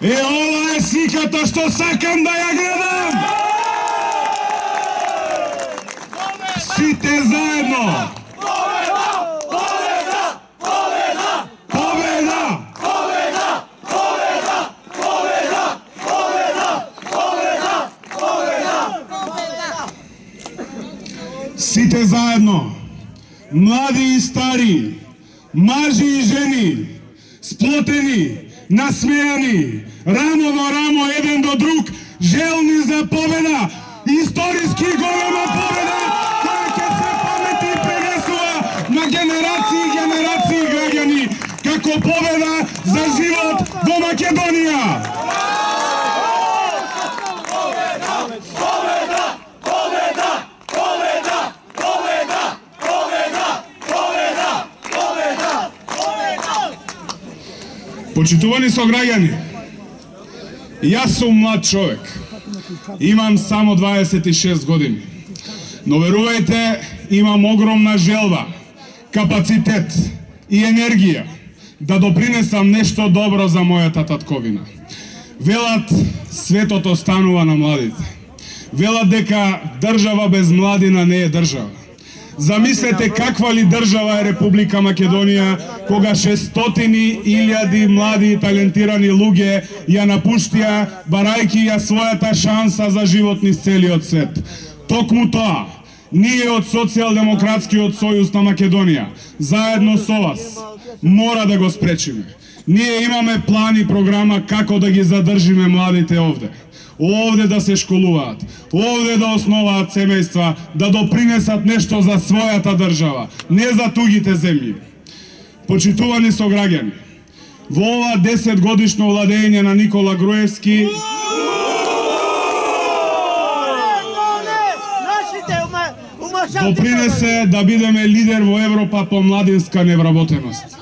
Ова е сликата што сакам да ја гледам! Сите заедно! Победа! Победа! Победа! Победа! Победа! Победа! Победа! Победа! Победа! Сите заедно! Млади и стари, мажи и жени, сплотени, насмејани, рамо во рамо еден до друг, желни за победа, историски голема победа, која ќе се памети и пренесува на генерации и генерации граѓани, како победа за живот во Македонија. Почитувани сограѓани, јас сум млад човек, имам само 26 години, но верувајте, имам огромна желба, капацитет и енергија да допринесам нешто добро за мојата татковина. Велат, светот останува на младите. Велат дека држава без младина не е држава. Замислете каква ли држава е Република Македонија, кога 600.000 млади и талентирани луѓе ја напуштија, барајќи ја својата шанса за живот низ целиот свет. Токму тоа, ние од Социјалдемократскиот сојуз на Македонија, заедно со вас, мора да го спречиме. Ние имаме план и програма како да ги задржиме младите овде. Овде да се школуваат, овде да основаат семејства, да допринесат нешто за својата држава, не за тугите земји. Почитувани сограѓани, во ова 10 годишно владење на Никола Груевски допринесе да бидеме лидер во Европа по младинска невработеност.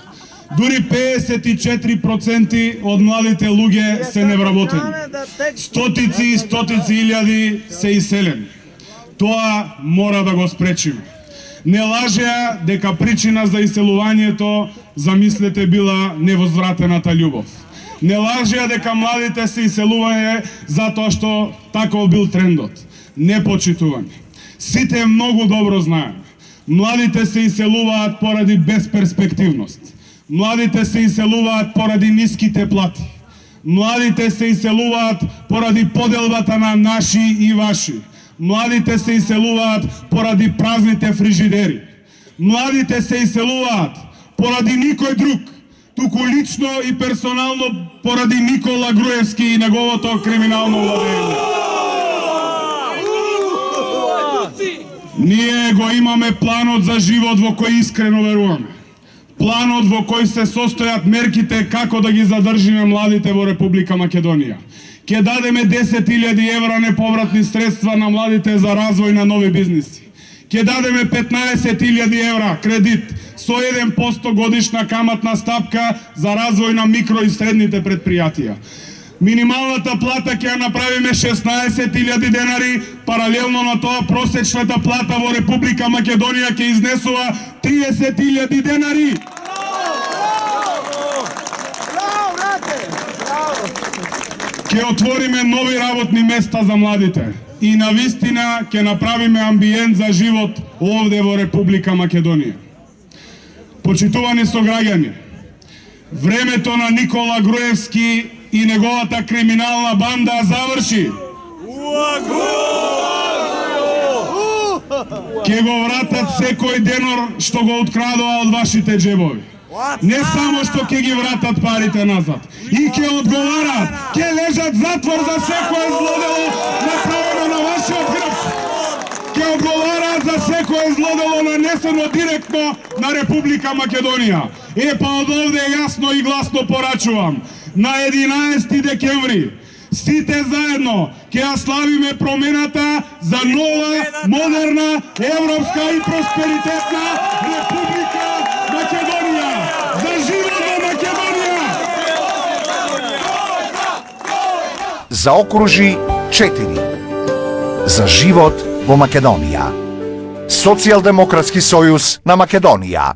Дури 54% од младите луѓе се невработени. Стотици и стотици илјади се иселени. Тоа мора да го спречиме. Не лажеа дека причина за иселувањето, замислете, била невозвратената љубов. Не лажеа дека младите се иселување затоа што таков бил трендот. Не, почитувани. Сите многу добро знаеме. Младите се иселуваат поради безперспективност. Младите се иселуваат поради ниските плати. Младите се иселуваат поради поделбата на наши и ваши. Младите се иселуваат поради празните фрижидери. Младите се иселуваат поради никој друг, туку лично и персонално поради Никола Груевски и неговото криминално владење. Ние го имаме планот за живот во кој искрено веруваме. Планот во кој се состојат мерките како да ги задржиме младите во Република Македонија. Ке дадеме 10.000 евра неповратни средства на младите за развој на нови бизниси. Ке дадеме 15.000 евра кредит со 1% годишна каматна стапка за развој на микро и средните предпријатија. Минималната плата ќе ја направиме 16.000 денари, паралелно на тоа просечната плата во Република Македонија ќе изнесува 30.000 денари. Ќе отвориме нови работни места за младите и навистина ќе направиме амбиент за живот овде во Република Македонија. Почитувани сограѓани, времето на Никола Груевски и неговата криминална банда заврши. Ке го вратат секој денор што го открадоа од вашите джебови. Не само што ќе ги вратат парите назад, и ќе одговараат, ќе лежат затвор за секој злодело направено на вашиот грб. Ќе одговараат за секој злодело нанесено директно на Република Македонија. Па од овде јасно и гласно порачувам, на 11 декември сите заедно ќе ја славиме промената за нова, модерна, европска и просперитетна Република Македонија. За живот во Македонија! Заокружи 4. За живот во Македонија. Социјалдемократски сојуз на Македонија.